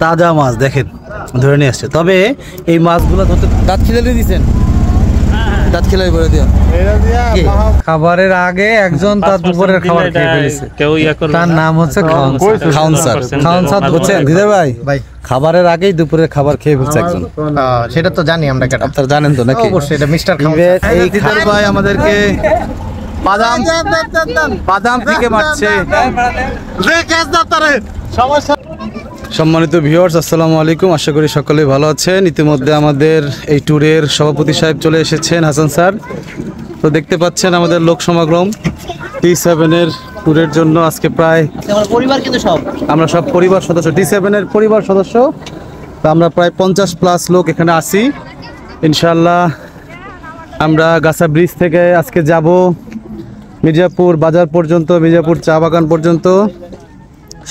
তাজা মাছ দেখেন ধরে নিয়ে আসছে। তবে এই মাছগুলো ধরতে দাঁত খিলে দিয়েছেন, দাঁত খিলে করে দিও। খাবারের আগে একজন তার দুপুরের খাবার খেয়ে ফেলেছে, তার নাম হচ্ছে খাউন স্যার। খাউন স্যার বুঝছেন দিদার ভাই? ভাই খাবারের আগেই দুপুরের খাবার খেয়ে ফেলছে একজন। সেটা তো জানি আমরা, আপনারা জানেন তো নাকি? অবশ্যই এটা মিস্টার খাউন। এই দিদার ভাই আমাদেরকে বাদাম থেকে মারছে। সম্মানিত ভিউয়ার্স, আসসালামু আলাইকুম। আশা করি সকলেই ভালো আছেন। ইতিমধ্যে আমাদের এই ট্যুরের সভাপতি সাহেব চলে এসেছেন, হাসান স্যার। তো দেখতে পাচ্ছেন আমাদের লোক সমাগম T7-এর ট্যুরের জন্য। আজকে প্রায় পরিবার কিন্তু আমরা সব পরিবার সদস্য, T7-এর পরিবার সদস্য। তো আমরা প্রায় 50+ লোক এখানে আসি। ইনশাআল্লাহ আমরা গাছা ব্রিজ থেকে আজকে যাব মির্জাপুর বাজার পর্যন্ত, মির্জাপুর চা বাগান পর্যন্ত।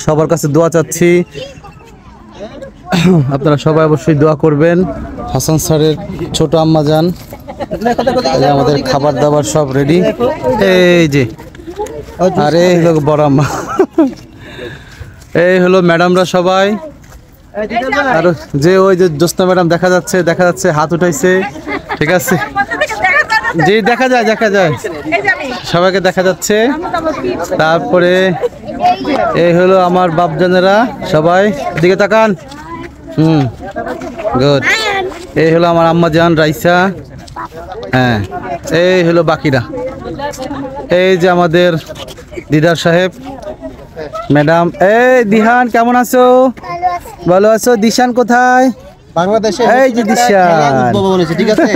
সবার কাছে দোয়া চাচ্ছি, আপনারা সবাই অবশ্যই দোয়া করবেন। হাসান স্যারের ছোট আম্মা যান, আমাদের খাবার দাবার সব রেডি। এই যে আরে হলো বড় আম্মা, এই হলো ম্যাডামরা সবাই। আর যে ওই যে জ্যোৎস্না ম্যাডাম দেখা যাচ্ছে হাত উঠাইছে, ঠিক আছে? জি দেখা যায় সবাইকে দেখা যাচ্ছে। তারপরে এই হলো আমার বাপজানেরা সবাই, দিকে তাকান। গুড। এই হলো আমার আম্মা জান রাইসা। হ্যাঁ, এই হলো বাকিরা। এই যে আমাদের দিদার সাহেব, ম্যাডাম। এই দিহান কেমন আছো? ভালো আছো? দিশান কোথায়? বাংলাদেশে। এই যে দিশান, ঠিক আছে।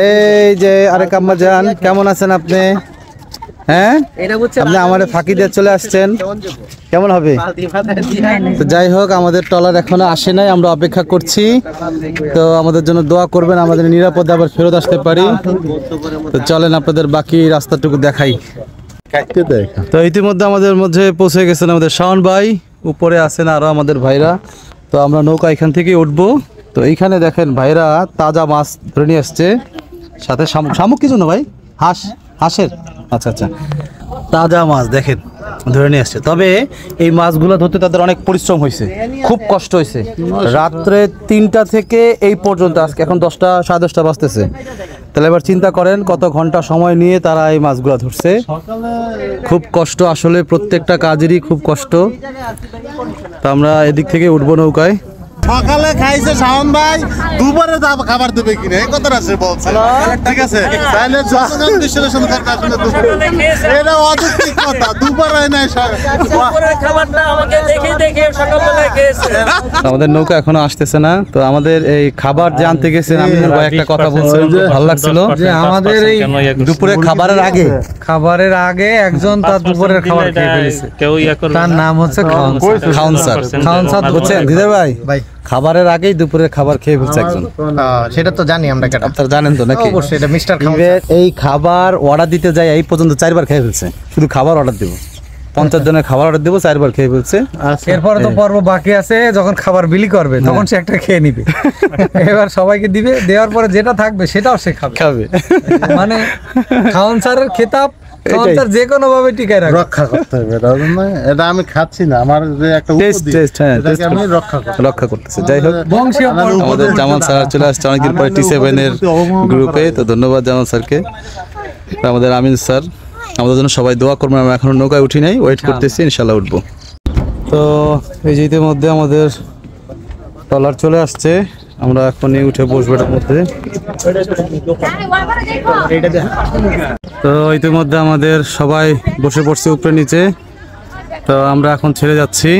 এই যে আরেক আম্মা জান, কেমন আছেন আপনি? হ্যাঁ, আপনি আমাদের ফাঁকি দিয়ে চলে আসছেন, কেমন হবে? তো যাই হোক, আমাদের ট্রলার এখনো আসে নাই, আমরা অপেক্ষা করছি। তো আমাদের জন্য দোয়া করবেন, আমাদের নিরাপদে আবার ফেরত আসতে পারি। তো চলেন আপনাদের বাকি রাস্তাটুকু দেখাই। তো ইতিমধ্যে আমাদের মধ্যে পৌঁছে গেছেন আমাদের শাওন ভাই, উপরে আছেন আরো আমাদের ভাইরা। তো আমরা নৌকা এখান থেকে উঠবো। তো এইখানে দেখেন ভাইরা তাজা মাছ ধরে নিয়ে আসছে, সাথে শামুক কি জন্য ভাই? হাঁসের। আচ্ছা, তাজা মাছ দেখেন ধরে নিয়ে আসছে। তবে এই মাছগুলো ধরতে তাদের অনেক পরিশ্রম হয়েছে, খুব কষ্ট হয়েছে। রাত্রে 3টা থেকে এই পর্যন্ত, আজকে এখন 10টা, 10:30 বাজতেছে। তাহলে এবার চিন্তা করেন কত ঘন্টা সময় নিয়ে তারা এই মাছগুলো ধরছে। খুব কষ্ট আসলে, প্রত্যেকটা কাজেরই খুব কষ্ট। তো আমরা এদিক থেকে উঠবো নৌকায়। সকালে খাইছে শাওন ভাই, দুপুরে খাবার দেবে কিনা এই কথাটা সে বলছে, ঠিক আছে? তাহলে জনগণ বিশ্লেষণ করবে আসলে এটা অযৌক্তিক কথা। দুপুরে নাই, দুপুরের খাবারটা আমাকে দেখে সকালবেলা খেয়েছে। আমাদের নৌকা এখনো আসতেছে না। তো আমাদের এই খাবার যে আনতে গেছেন, আমি একটা কথা বলছিলাম, ভালো লাগছিল যে আমাদের এই দুপুরে খাবারের আগে একজন তার দুপুরের খাবার খেয়ে ফেলেছে, তার নাম হচ্ছে খাউন স্যার। খাউন স্যার বুঝছেন দিদার ভাই? খাবারের আগেই দুপুরের খাবার খেয়ে ফেলছে একজন। সেটা তো জানি আমরা, আপনারা জানেন তো নাকি? অবশ্যই এটা মিস্টার খাউন। এই খাবার অর্ডার দিতে যায় এই পর্যন্ত 4বার খেয়ে ফেলছে। শুধু খাবার অর্ডার দেবো, 50 জনের খাবার অর্ডার দেবো, 4বার খেয়ে ফেলছে। এরপরে তো পর্ব বাকি আছে, যখন খাবার বিলি করবে তখন সে একটা খেয়ে নিবে। এবার সবাইকে দিবে, দেওয়ার পরে যেটা থাকবে সেটাও সে খাবে। মানে খাউন স্যারের খেতাব যে কোনো ভাবে টিকায় রক্ষা করতে হবে। এটা আমি খাচ্ছি না, আমার যে একটা আমি রক্ষা করতেছে। যাই হোক, আমাদের জামাল স্যার চলে আসছে অনেকদিন পরে T7-এর গ্রুপে। তো ধন্যবাদ জামাল স্যারকে। আমাদের আমিন স্যার, আমাদের জন্য সবাই দোয়া করবেন। আমরা এখনো নৌকায় উঠি নাই, ওয়েট করতেছি, ইনশাল্লাহ উঠবো। তো এই যে ইতিমধ্যে আমাদের ট্রলার চলে আসছে, আমরা এখনই উঠে বসবো এটার মধ্যে। তো ইতিমধ্যে আমাদের সবাই বসে পড়ছে উপরে নিচে। তো আমরা এখন ছেড়ে যাচ্ছি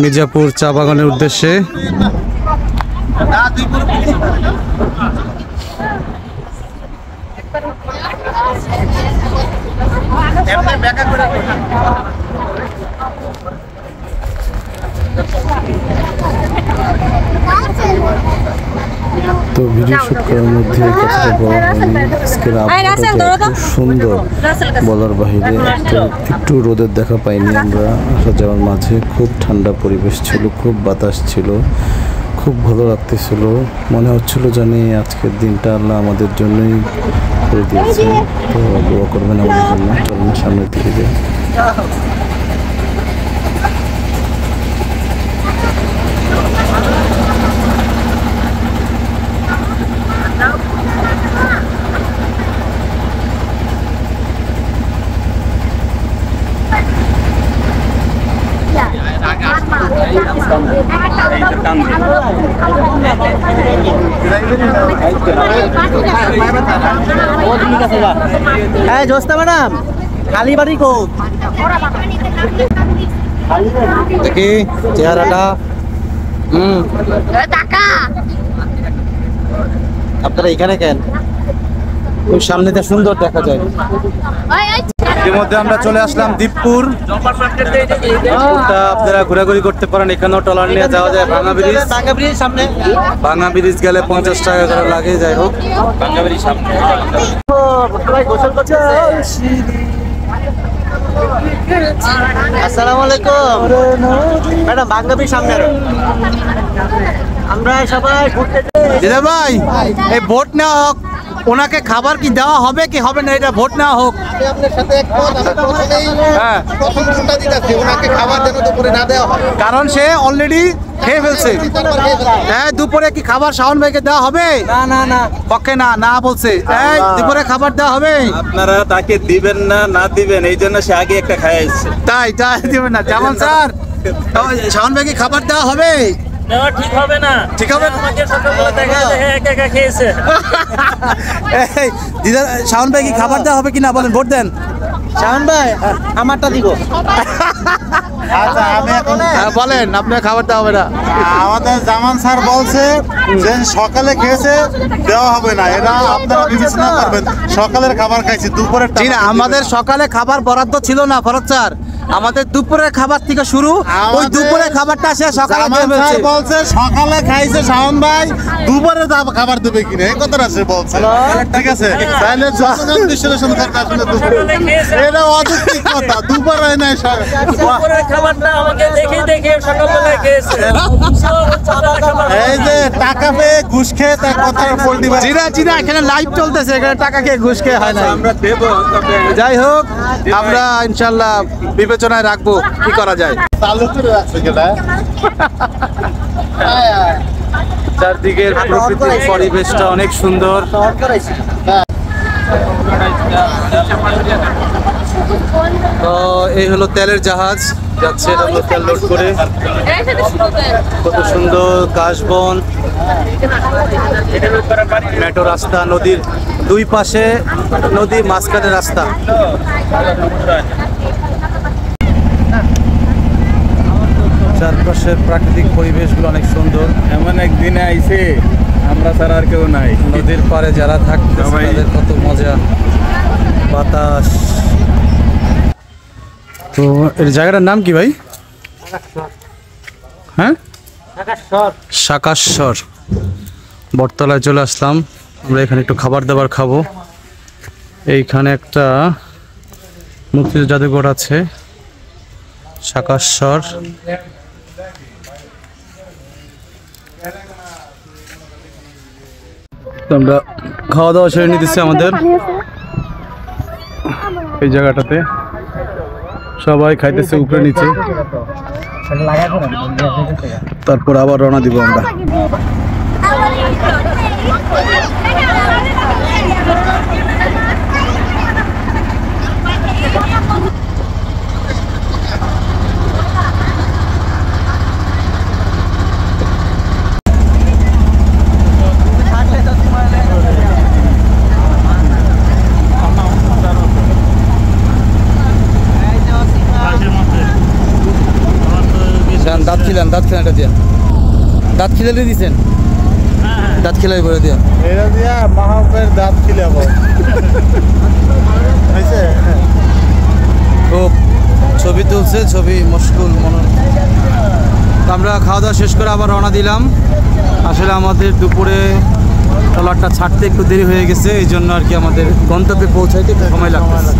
মির্জাপুর চা বাগানের উদ্দেশ্যে। তো ভিডিও শুট করার মধ্যে কথাটা বলা হয়নি, আজকের আবহাওয়াটা খুব সুন্দর বলার বাহিরে। একটু রোদের দেখা পাইনি আমরা আসা যাওয়ার মাঝে। খুব ঠান্ডা পরিবেশ ছিল, খুব বাতাস ছিল, খুব ভালো লাগতেছিল। মনে হচ্ছিল জানি আজকের দিনটা আল্লাহ আমাদের জন্যই করে দিয়েছে। তো দোয়া করবেন আমাদের জন্য। চলুন সামনের দিকে যাই। এই জোস্তা ম্যাডাম খালি বাড়ি কো দেখি চেহারাটা। আপনারা এখানে কেন? ওই সামনেটা সুন্দর দেখা যায়। ইতিমধ্যে আমরা চলে আসলাম দীপপুর। আপনারা ঘোরাঘুরি করতে পারেন, এখানেও ট্রলার নিয়ে যাওয়া যায়। ভাঙা ব্রিজ, সামনে ভাঙা ব্রিজ গেলে 50 টাকা করে লাগে। যাই হোক, ভাঙা ব্রিজ সামনে। সবাই গোসল করছে। আসসালামু আলাইকুম ম্যাডাম, বাঙ্গাবি সামনে আমরা সবাই ঘুরতে দিদা ভাই, এই ভোট নেওয়া হোক, ওনাকে খাবার কি দেওয়া হবে কি হবে না, এটা ভোট নেওয়া হোক। আপনার সাথে একমত। আমি প্রথমেই হ্যাঁ, প্রথম ভোটটা দিতেছি ওনাকে খাবার যেন দুপুরে না দেওয়া হয়, কারণ সে অলরেডি খেয়ে ফেলছে। হ্যাঁ, দুপুরে কি খাবার শাওন ভাইকে দেওয়া হবে? না না না, পক্ষে না, না বলছে। এই দুপুরে খাবার দেওয়া হবে? আপনারা তাকে দিবেন না, না দিবেন, এই জন্য সে আগে একটা খাই আসছে। তাই তাই দিবেন না যেমন স্যার। শাওন ভাইকে খাবার দেওয়া হবে? দেওয়া ঠিক হবে না। ঠিক হবে না? আমাকে সকালবেলা দেখা গেছে একা একা খেয়েছে। এই দিদা, শাওন ভাই কি খাবার দেওয়া হবে কিনা বলেন, ভোট দেন। শাওন ভাই আমারটা দিব। আচ্ছা, আমি এখন বলেন, আপনার খাবার দেওয়া হবে না? আমাদের জামান স্যার বলছে যে সকালে খেয়েছে দেওয়া হবে না, এটা আপনারা বিবেচনা করবেন। সকালের খাবার খাইছি, দুপুরের জি না, আমাদের সকালে খাবার বরাদ্দ ছিল না ফরজ স্যার। আমাদের দুপুরের খাবার থেকে শুরু, ওই দুপুরের খাবারটা সে সকালে দিয়ে ফেলছে। বলছে সকালে খাইছে শাওন ভাই, দুপুরে খাবার দেবে কিনা এই কথাটা সে বলছে। ঠিক আছে, তাহলে জনগণ বিশ্লেষণ করবে আসলে দুপুরে। এটা অযৌক্তিক কথা, দুপুরে নাই দুপুরের খাবারটা আমাকে দেখে দেখে সকালবেলা খেয়েছে। এই যে টাকা পেয়ে ঘুষ খেয়ে তার কথার পোল্টি মারে। জিরা জিরা, এখানে লাইভ চলতেছে, এখানে টাকা খেয়ে ঘুষ খেয়ে হয় না। আমরা দেবো, তবে যাই হোক, আমরা ইনশাল্লাহ বিবেচনায় রাখবো কি করা যায়। চালু করে রাখছে কেটা? চারদিকের প্রকৃতির পরিবেশটা অনেক সুন্দর। তো এই হলো তেলের জাহাজ, যাচ্ছে, এটা হলো তেল লোড করে। কত সুন্দর কাশবন, মেট্রো রাস্তা, নদীর দুই পাশে নদী, মাঝখানে রাস্তা। চারপাশের প্রাকৃতিক পরিবেশগুলো অনেক সুন্দর। এমন একদিনে আইছে আমরা ছাড়া আর কেউ নাই। নদীর পাড়ে যারা থাকতেছে সবাই- তাদের কত মজা, বাতাস। তো এর জায়গাটার নাম কি ভাই? হ্যাঁ, শাকাশ্বর। বটতলায় চলে আসলাম আমরা, এখানে একটু খাবার দাবার খাবো। এইখানে একটা মুক্তিযুদ্ধ জাদুঘর আছে, শাকাশ্বর। তো আমরা খাওয়া দাওয়া সেরে নিতেছি আমাদের এই জায়গাটাতে। সবাই খাইতেছে উপরে নিচে, তারপর আবার রওনা দিব আমরা। দাঁত খিলেন এটা দিয়ে, দাঁত খিলে দিয়েছেন, দাঁত খিলাই করে দিয়া। এটা দিয়া মাহবের দাঁত খিলাব হয়েছে। খুব ছবি তুলছে, ছবি মশগুল মনে। আমরা খাওয়া দাওয়া শেষ করে আবার রওনা দিলাম। আসলে আমাদের দুপুরে ট্রলারটা ছাড়তে একটু দেরি হয়ে গেছে, এই জন্য আর কি আমাদের গন্তব্যে পৌঁছাইতে একটু সময় লাগছে।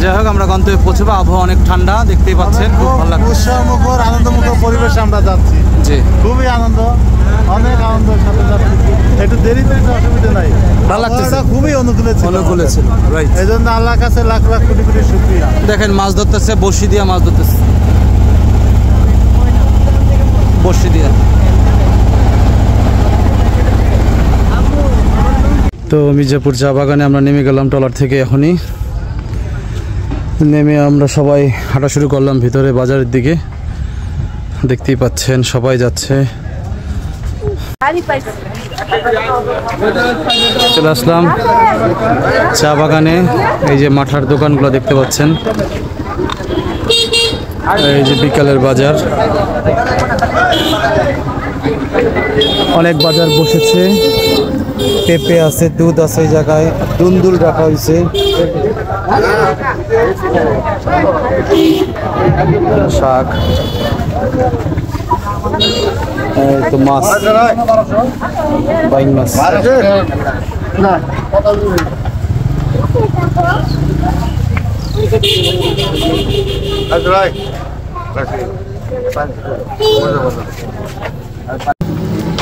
যাই হোক, আমরা গন্তব্যে পৌঁছবো। আবহাওয়া অনেক ঠান্ডা, দেখতেই পাচ্ছেন, খুব ভালো লাগছে। উৎসবমুখর আনন্দমুখর পরিবেশে আমরা যাচ্ছি, জি, খুবই আনন্দ, অনেক আনন্দের সাথে যাচ্ছি। একটু দেরিতে একটু অসুবিধা নাই, ভালো লাগতেছে। আবহাওয়াটা খুবই অনুকূলে ছিল। অনুকূলে ছিল, রাইট। এই জন্য আল্লাহর কাছে লাখ লাখ কোটি কোটি শুকরিয়া। দেখেন মাছ ধরতেছে, বড়শি দিয়ে মাছ ধরতেছে, বড়শি দিয়ে। তো মির্জাপুর চা বাগানে আমরা নেমে গেলাম ট্রলার থেকে। এখনই নেমে আমরা সবাই হাঁটা শুরু করলাম ভিতরে বাজারের দিকে। দেখতেই পাচ্ছেন সবাই যাচ্ছে। চলে আসলাম চা বাগানে। এই যে মাঠার দোকানগুলো দেখতে পাচ্ছেন, এই যে বিকালের বাজার, অনেক বাজার বসেছে। পেঁপে আছে, দুধ আছে, এই জায়গায় দুন্দুল রাখা হয়েছে, শাক, এই তো মাছ, বাইং মাছ।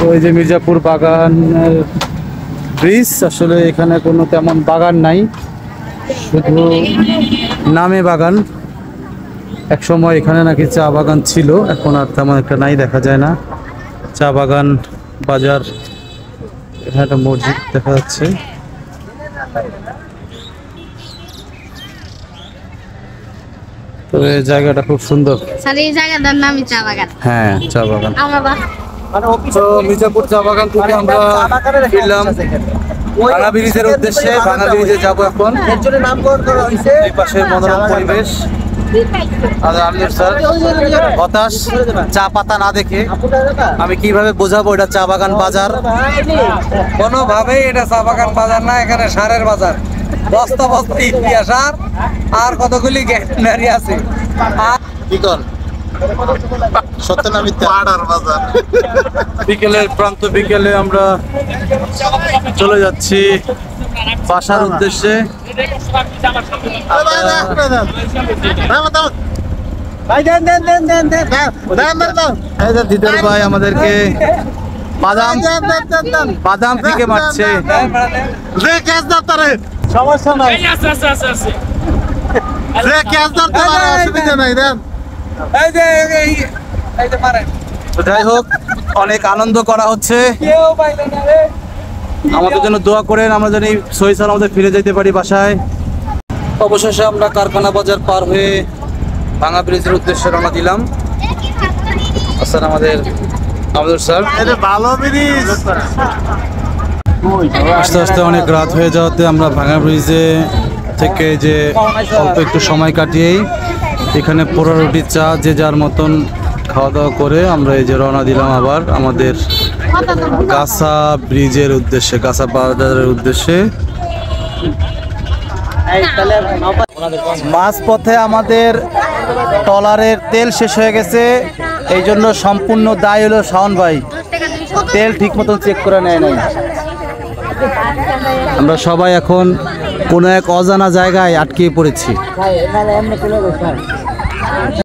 ওই যে মির্জাপুর বাগানের ব্রিজ, আসলে এখানে কোনো তেমন বাগান নাই, শুধু নামে বাগান। এক সময় এখানে নাকি চা বাগান ছিল, এখন আর তেমন একটা নাই, দেখা যায় না। চা বাগান, বাজার, এখানে একটা মসজিদ দেখা যাচ্ছে। তবে জায়গাটা খুব সুন্দর। স্যার এই জায়গাটার নামই চা বাগান। হ্যাঁ, চা বাগান। আমার তো মির্জাপুর চা বাগান থেকে আমরা ফিরলাম ভাঙা ব্রিজের উদ্দেশ্যে। ভাঙা ব্রিজে যাবো এখন। নামকরণ করা হয়েছে এই পাশের মনোরম পরিবেশ। আমির স্যার হতাশ, চা পাতা না দেখে আমি কিভাবে বোঝাবো এটা চা বাগান বাজার। কোনোভাবেই এটা চা বাগান বাজার না, এখানে সারের বাজার। বস্তা বস্তা ইতিহাস সার আর কতগুলি গ্যান্ডারি আছে। কি কর সত্য না মিথ্যা? পাড়ার বাজার। বিকেলের প্রান্ত বিকেলে আমরা চলে যাচ্ছি বাসার উদ্দেশ্যে। ভাই দেন দেন দেন দেন দেন এই যে দিদার ভাই আমাদেরকে বাদাম থেকে মারছে। রে ক্যাশ ধরতে সমস্যা নাই। রে ক্যাশ ধরতে অসুবিধা নাই দেন। এই যে মারেন। তো যাই হোক, অনেক আনন্দ করা হচ্ছে। কেউ পাইলো না রে। আমাদের জন্য দোয়া করেন, আমরা যেন সহি সালামতে ফিরে যেতে পারি বাসায়। অবশেষে আমরা কারখানা বাজার পার হয়ে ভাঙা ব্রিজের উদ্দেশ্যে রওনা দিলাম। স্যার আমাদের স্যার এটা ভালো ব্রিজ। আস্তে আস্তে অনেক রাত হয়ে যাওয়াতে আমরা ভাঙা ব্রিজে থেকে যে অল্প একটু সময় কাটিয়েই এখানে পোড়া রুটি, চা, যে যার মতন খাওয়া দাওয়া করে আমরা এই যে রওনা দিলাম আবার আমাদের গাছা ব্রিজের উদ্দেশ্যে, গাছা বাজারের উদ্দেশ্যে। মাঝপথে আমাদের ট্রলারের তেল শেষ হয়ে গেছে, এই জন্য সম্পূর্ণ দায় হলো শাওন ভাই, তেল ঠিক মতন চেক করে নেয় নাই। আমরা সবাই এখন কোনো এক অজানা জায়গায় আটকে পড়েছি।